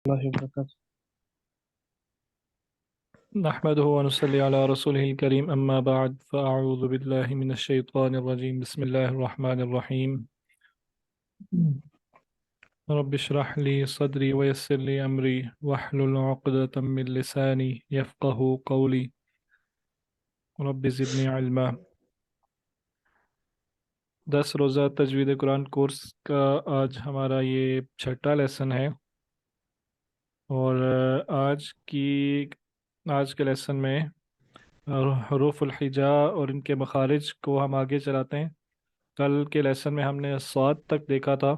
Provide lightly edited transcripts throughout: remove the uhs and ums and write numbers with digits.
الله وبركاته. نحمده ونصلي على رسوله الكريم أما بعد فأعوذ بالله من الشيطان الرجيم بسم الله الرحمن الرحيم رب اشرح لي صدري ويسر لي أمري واحلل عقدة من لساني يفقه قولي رب زدني علما 10 روزہ تجوید قرآن کورس کا آج ہمارا یہ چھٹا لیسن ہے اور آج کے لیسن میں حروف الحجا اور ان کے مخارج کو ہم آگے چلاتے ہیں۔ کل کے لیسن میں ہم نے صاد تک دیکھا تھا۔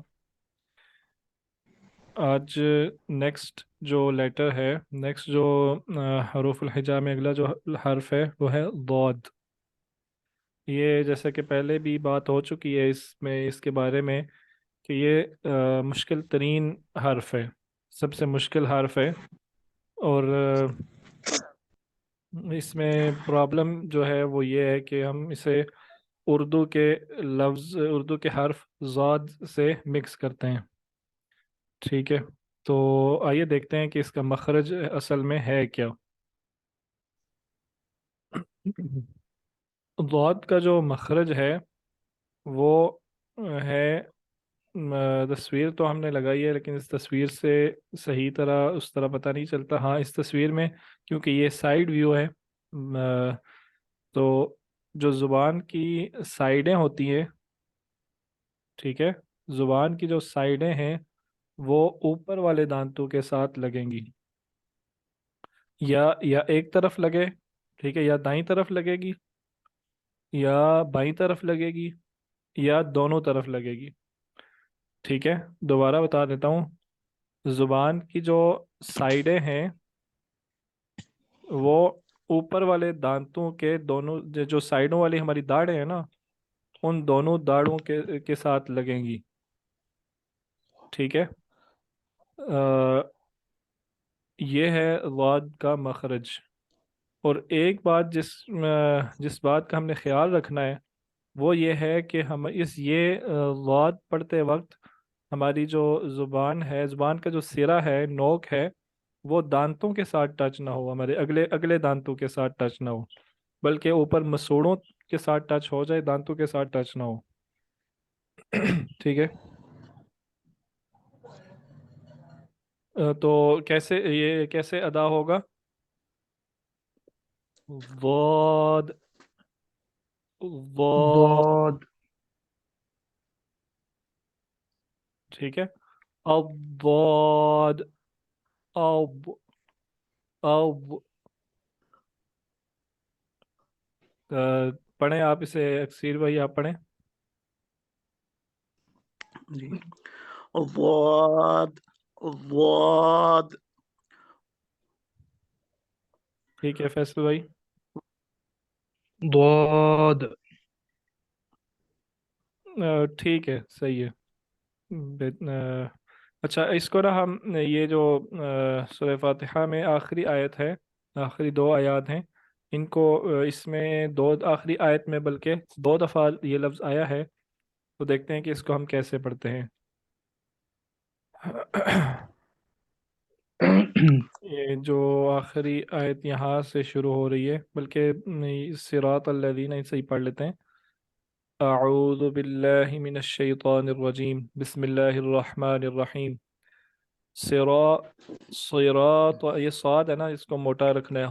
آج نیکسٹ جو لیٹر ہے، نیکسٹ جو حروف الحجا میں اگلا جو حرف ہے وہ ہے ضاد۔ یہ جیسا کہ پہلے بھی بات ہو چکی ہے اس کے بارے میں کہ یہ مشکل ترین حرف ہے، سب سے مشکل حرف ہے، اور اس میں پرابلم جو ہے وہ یہ ہے کہ ہم اسے اردو کے حرف ضاد سے مکس کرتے ہیں۔ ٹھیک ہے، تو آئیے دیکھتے ہیں کہ اس کا مخرج اصل میں ہے کیا۔ ضاد کا جو مخرج ہے وہ ہے، تصویر تو ہم نے لگائی ہے لیکن اس تصویر سے صحیح طرح اس طرح پتہ نہیں چلتا۔ ہاں، اس تصویر میں کیونکہ یہ سائیڈ ویو ہے، تو جو زبان کی سائیڈیں ہوتی ہیں، ٹھیک ہے، زبان کی جو سائیڈیں ہیں وہ اوپر والے دانتوں کے ساتھ لگیں گی، یا ایک طرف لگے، ٹھیک ہے، یا دائیں طرف لگے گی، یا بائیں طرف لگے گی، یا دونوں طرف لگے گی۔ ٹھیک ہے، دوبارہ بتا دیتا ہوں، زبان کی جو سائیڈیں ہیں وہ اوپر والے دانتوں کے دونوں جو سائیڈوں والی ہماری داڑیں ہیں نا، ان دونوں داڑوں کے ساتھ لگیں گی۔ ٹھیک ہے، یہ ہے ضاد کا مخرج۔ اور ایک بات جس بات کا ہم نے خیال رکھنا ہے وہ یہ ہے کہ ہم یہ ضاد پڑھتے وقت ہماری جو زبان ہے، زبان کا جو سرا ہے، نوک ہے، وہ دانتوں کے ساتھ ٹچ نہ ہو، ہمارے اگلے اگلے دانتوں کے ساتھ ٹچ نہ ہو، بلکہ اوپر مسوڑوں کے ساتھ ٹچ ہو جائے، دانتوں کے ساتھ ٹچ نہ ہو۔ ٹھیک ہے، تو یہ کیسے ادا ہوگا؟ ضاد ضاد، ضاد. ٹھیک ہے، الضاد، اب اب پڑھیں آپ اسے، اکثیر بھائی آپ پڑھیں۔ جی. ضاد ضاد. ٹھیک ہے فیصل بھائی۔ ضاد. ٹھیک ہے، صحیح ہے۔ اچھا، اس کو نا ہم یہ جو سورہ فاتحہ میں آخری آیت ہے، آخری 2 آیات ہیں، ان کو اس میں آخری آیت میں بلکہ 2 دفعہ یہ لفظ آیا ہے، تو دیکھتے ہیں کہ اس کو ہم کیسے پڑھتے ہیں۔ یہ جو آخری آیت یہاں سے شروع ہو رہی ہے، بلکہ صراط الذین، اسے ہی پڑھ لیتے ہیں۔ اعوذ باللہ من الشیطان الرجیم بسم اللہ الرحمن الرحیم۔ صراط، یہ صاد ہے نا، اس کو موٹا رکھنا ہے،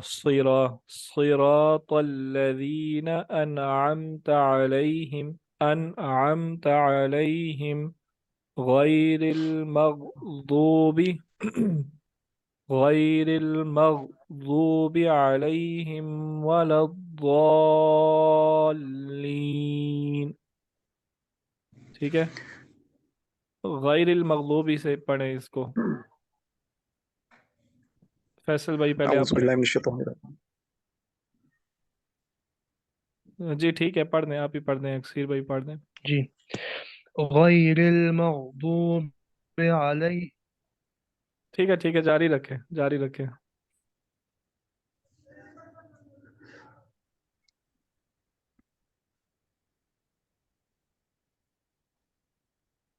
صراط الذین انعمت علیہم، انعمت علیہم غیر المغضوب غیر المغضوب علیہم ولا الضالین۔ ٹھیک ہے، غیر المغضوبی سے پڑھیں اس کو۔ فیصل بھائی پہلے آپ اعوذ پڑھیں۔ باللہ من الشیطان الرجیم. جی ٹھیک ہے، پڑھ دیں، آپ ہی پڑھ دیں، اکثیر بھائی پڑھ دیں۔ جی. غیر المغضوب علی. ٹھیک ہے ٹھیک ہے، جاری رکھیں جاری رکھیں۔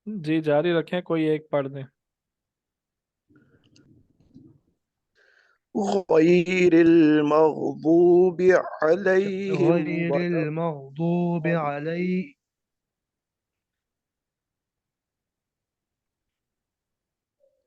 جی جاری رکھیں، کوئی ایک پڑھ دیں۔ غير المغضوب عليهم غير ولا المغضوب الضالين. علي.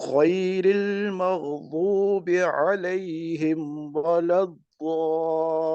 غير المغضوب عليهم ولا الضالين.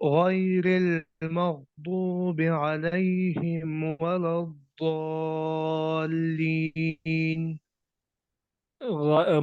غير المغضوب عليهم ولا الضالين.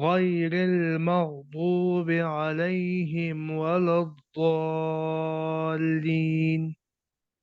غير المغضوب عليهم ولا الضالين.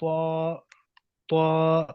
طا طا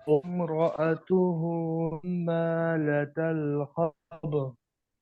وامرأته مالة الخطب.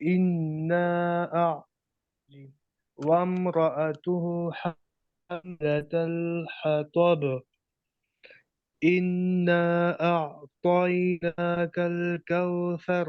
إنا أعجب. وامرأته حملة الحطب. إنا أعطيناك الكوثر.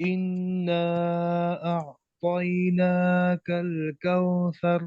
إنا أعطيناك الكوثر।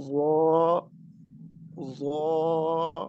ظا ظا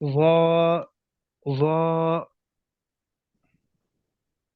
ظا ظا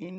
إن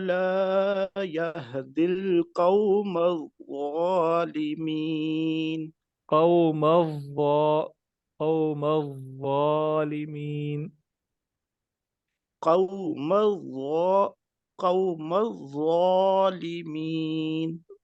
لا يهدي القوم الظالمين قوم الظا قوم الظالمين। قوم الظا قوم الظالمين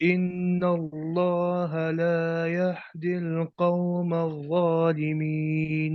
إن الله لا يهدي القوم الظالمين।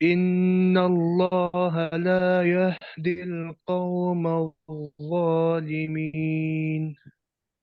إن الله لا يهدي القوم الظالمين।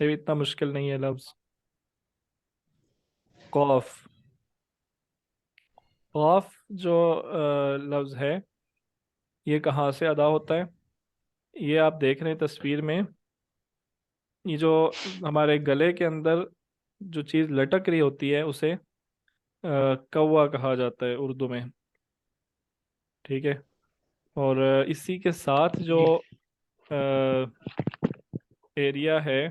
یہ بھی اتنا مشکل نہیں ہے لفظ. قوف. قوف جو لفظ ہے یہ کہاں سے ادا ہوتا ہے؟ یہ آپ دیکھ رہے ہیں تصویر میں، یہ جو ہمارے گلے کے اندر جو چیز لٹک رہی ہوتی ہے اسے کوا کہا جاتا ہے اردو میں. ٹھیک ہے. اور اسی کے ساتھ جو جی ایریا ہے،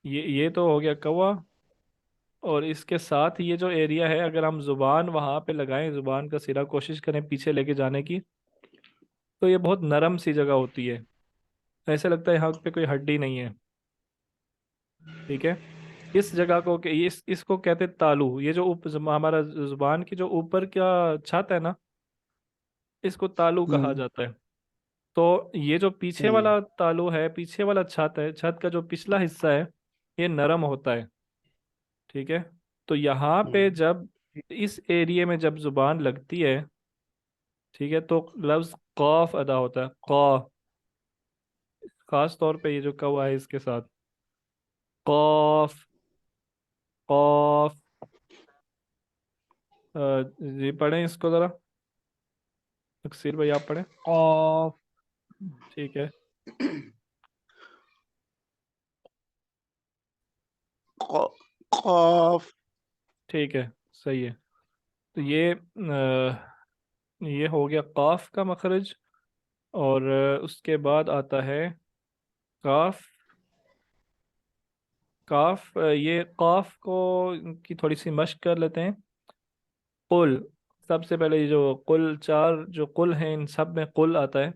یہ تو ہو گیا کوا. اور اس کے ساتھ یہ جو ایریا ہے، اگر ہم زبان وہاں پہ لگائیں، زبان کا سرا کوشش کریں پیچھے لے کے جانے کی، تو یہ بہت نرم سی جگہ ہوتی ہے. ایسے لگتا ہے یہاں پہ کوئی ہڈی نہیں ہے. ٹھیک ہے. اس جگہ کو اس کو کہتے ہیں تالو. یہ جو ہمارا زبان کی جو اوپر کا چھت ہے نا، اس کو تالو کہا ہوں جاتا ہے. تو یہ جو پیچھے ہوں والا تالو ہے، پیچھے والا چھت ہے، چھت کا جو پچھلا حصہ ہے یہ نرم ہوتا ہے. ٹھیک ہے. تو یہاں پہ ہوں جب اس ایریے میں جب زبان لگتی ہے، ٹھیک ہے، تو لفظ قاف ادا ہوتا ہے. خاص طور پہ یہ جو کوا ہے اس کے ساتھ قاف. قاف. جی پڑھیں اس کو ذرا، تقصیر بھائی آپ پڑھیں. قاف. ٹھیک ہے. قاف. ٹھیک ہے. صحیح ہے. تو یہ ہو گیا قاف کا مخرج. اور اس کے بعد آتا ہے کاف. کاف. یہ قاف کو کی تھوڑی سی مشق کر لیتے ہیں. قل. سب سے پہلے یہ جو قل، چار جو قل ہیں ان سب میں قل آتا ہے.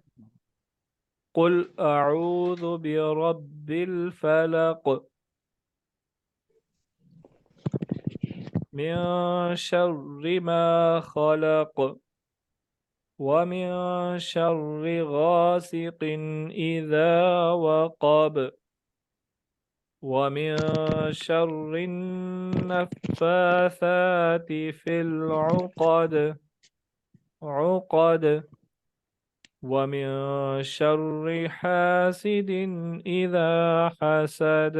قل اعوذ برب الفلق من شر ما خلق ومن شر غاسق إذا وقب ومن شر النفاثات في العقد ومن شر حاسد إذا حسد.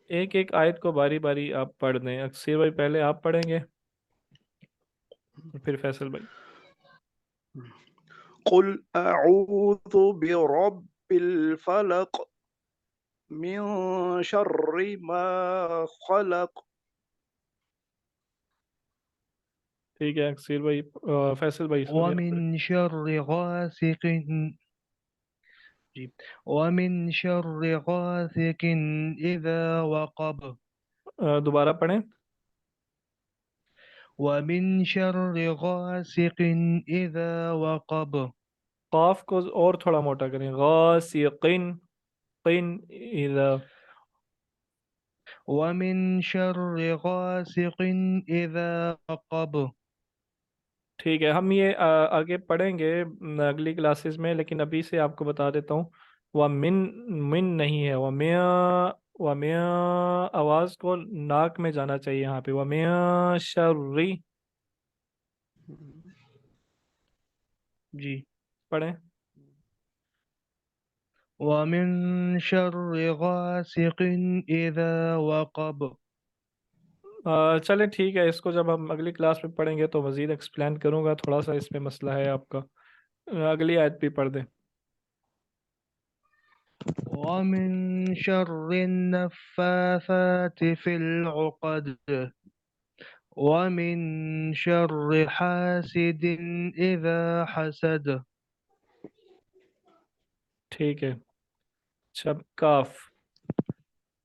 ایک ایک آیت کو باری باری آپ پڑھ دیں. اکثر بھائی پہلے آپ پڑھیں گے، پھر فیصل بھائی. قل اعوذ برب الفلق من شر ما خلق. ٹھیک ہے اکثر بھائی. فیصل بھائی سوری آپ پڑھیں. ومن شر غاسق. جی. ومن شر غاسق إذا وقب. دوبارہ پڑھیں. ومن شر غاسق إذا وقب. قاف کو اور تھوڑا موٹا کریں. غاسقن قن اذا. ومن شر غاسق إذا وقب. ٹھیک ہے. ہم یہ آگے پڑھیں گے اگلی کلاسز میں، لیکن ابھی سے آپ کو بتا دیتا ہوں وہ من نہیں ہے. وہ آواز کو ناک میں جانا چاہیے یہاں پہ. وہ شرری. جی. پڑھیں. ومن شر غاسق إذا وقب. چلیں ٹھیک ہے. اس کو جب ہم اگلی کلاس میں پڑھیں گے تو مزید ایکسپلین کروں گا. تھوڑا سا اس میں مسئلہ ہے آپ کا. اگلی آیت بھی پڑھ دیں. ومن شر النفاثات في العقد ومن شر حاسد إذا حسد. ٹھیک ہے. اچھا کاف.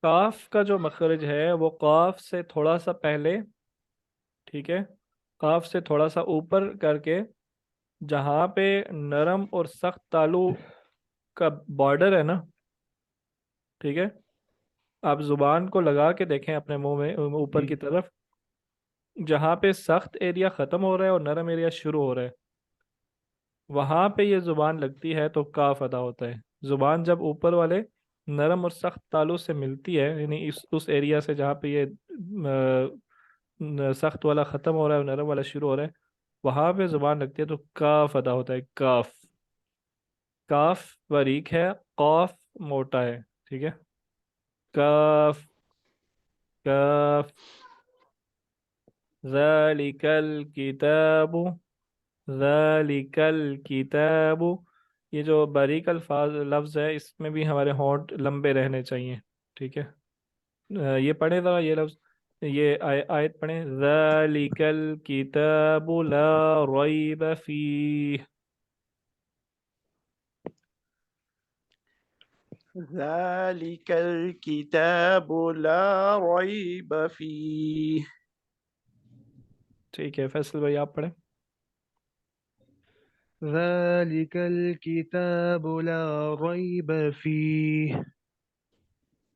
کاف کا جو مخرج ہے وہ قاف سے تھوڑا سا پہلے، ٹھیک ہے، قاف سے تھوڑا سا اوپر کر کے جہاں پہ نرم اور سخت تالو کا بارڈر ہے نا، ٹھیک ہے، آپ زبان کو لگا کے دیکھیں اپنے منہ میں اوپر جی. کی طرف، جہاں پہ سخت ایریا ختم ہو رہا ہے اور نرم ایریا شروع ہو رہا ہے، وہاں پہ یہ زبان لگتی ہے تو کاف ادا ہوتا ہے. زبان جب اوپر والے نرم اور سخت تالو سے ملتی ہے، یعنی اس ایریا سے جہاں پہ یہ سخت والا ختم ہو رہا ہے اور نرم والا شروع ہو رہا ہے، وہاں پہ زبان لگتی ہے تو کاف ادا ہوتا ہے. کاف. کاف باریک ہے، قاف موٹا ہے. ٹھیک ہے. کاف کاف ذالک الکتاب ذالک الکتاب. یہ جو باریک الفاظ لفظ ہے اس میں بھی ہمارے ہونٹ لمبے رہنے چاہیے. ٹھیک ہے. یہ پڑھیں ذرا یہ لفظ، یہ آیت پڑھیں. ذالک الکتاب لا ریب فیہ. ذلك الكتاب لا ريب فيه. ٹھیک ہے فیصل بھائی آپ پڑھیں. ذلك الكتاب لا ريب فيه.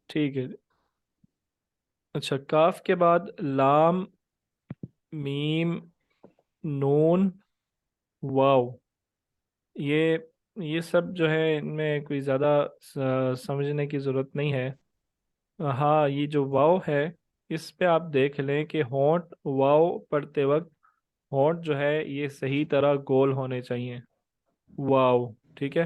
ٹھیک ہے. اچھا، کاف کے بعد لام، میم، نون، واو. یہ یہ سب جو ہے ان میں کوئی زیادہ سمجھنے کی ضرورت نہیں ہے. ہاں یہ جو واو ہے اس پہ آپ دیکھ لیں کہ ہونٹ واو پڑھتے وقت ہونٹ جو ہے یہ صحیح طرح گول ہونے چاہیے. واو. ٹھیک ہے.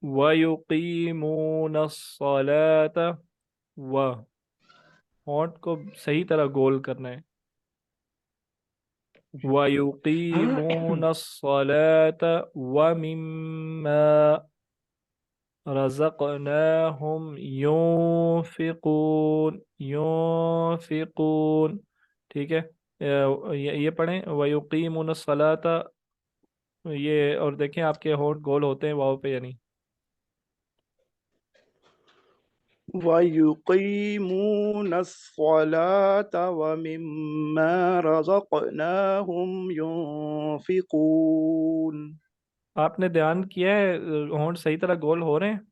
وَيُقِيمُونَ الصَّلَاةَ، و ہونٹ کو صحیح طرح گول کرنا ہے. وَيُقِيمُونَ الصَّلَاةَ وَمِمَّا رَزَقْنَاهُمْ يُنْفِقُونَ يُنْفِقُونَ. ٹھیک ہے. یہ پڑھیں وَيُقِيمُونَ الصَّلَاةَ. یہ اور دیکھیں آپ کے ہونٹ گول ہوتے ہیں واو پہ یا نہیں. ويقيمون الصلاة ومما رزقناهم ينفقون. آپ نے دھیان کیا ہے ہونٹ صحیح طرح گول ہو رہے ہیں؟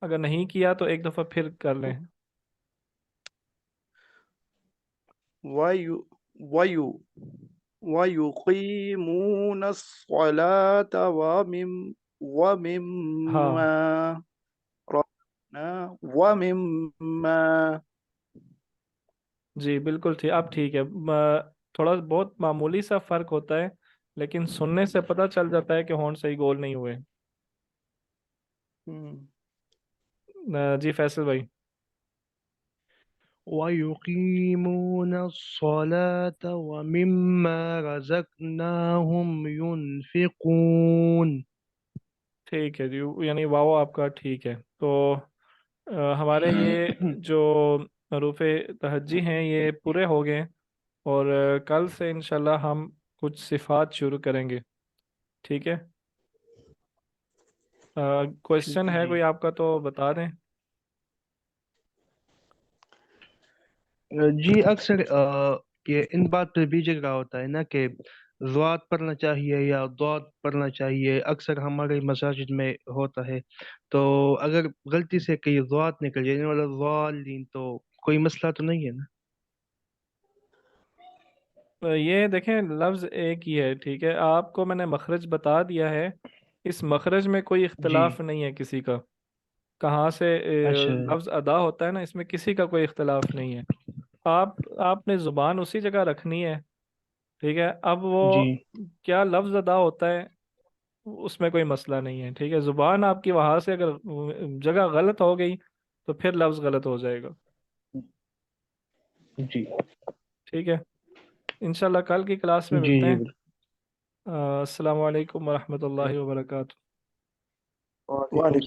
اگر نہیں کیا تو ایک دفعہ پھر کر لیں. ويو ويو ويقيمون الصلاة ہاں ومما ومما. جی بالکل ٹھیک. اب ٹھیک ہے. تھوڑا بہت معمولی سا فرق ہوتا ہے لیکن سننے سے پتہ چل جاتا ہے کہ ہونٹ صحیح گول نہیں ہوئے. جی فیصل بھائی. ويقيمون الصلاة ومما رزقناهم ينفقون. ٹھیک ہے جی، یعنی واو آپ کا ٹھیک ہے. تو ہمارے یہ جو حروف تہجی ہیں یہ پورے ہو گئے اور کل سے انشاءاللہ ہم کچھ صفات شروع کریں گے. ٹھیک ہے. کوشچن ہے جی کوئی آپ کا تو بتا دیں. جی اکثر یہ ان بات پہ بھی جھگڑا ہوتا ہے نا کہ ضاد پڑھنا چاہیے یا ضاد پڑھنا چاہیے. اکثر ہمارے مساجد میں ہوتا ہے تو اگر غلطی سے کہیں ضاد نکل جائے والا ضالین تو کوئی مسئلہ تو نہیں ہے نا؟ یہ دیکھیں لفظ ایک ہی ہے. ٹھیک ہے. آپ کو میں نے مخرج بتا دیا ہے. اس مخرج میں کوئی جی اختلاف نہیں ہے کسی کا. کہاں سے اچھا لفظ ادا ہوتا ہے نا اس میں کسی کا کوئی اختلاف نہیں ہے. آپ نے زبان اسی جگہ رکھنی ہے. ٹھیک ہے. اب وہ جی کیا لفظ ادا ہوتا ہے اس میں کوئی مسئلہ نہیں ہے. ٹھیک ہے. زبان آپ کی وہاں سے اگر جگہ غلط ہو گئی تو پھر لفظ غلط ہو جائے گا. جی ٹھیک ہے. انشاءاللہ کل کی کلاس میں جی ملتے جی ہیں. بالکل. السلام علیکم ورحمۃ اللہ وبرکاتہ. وعلیکم وعلیکم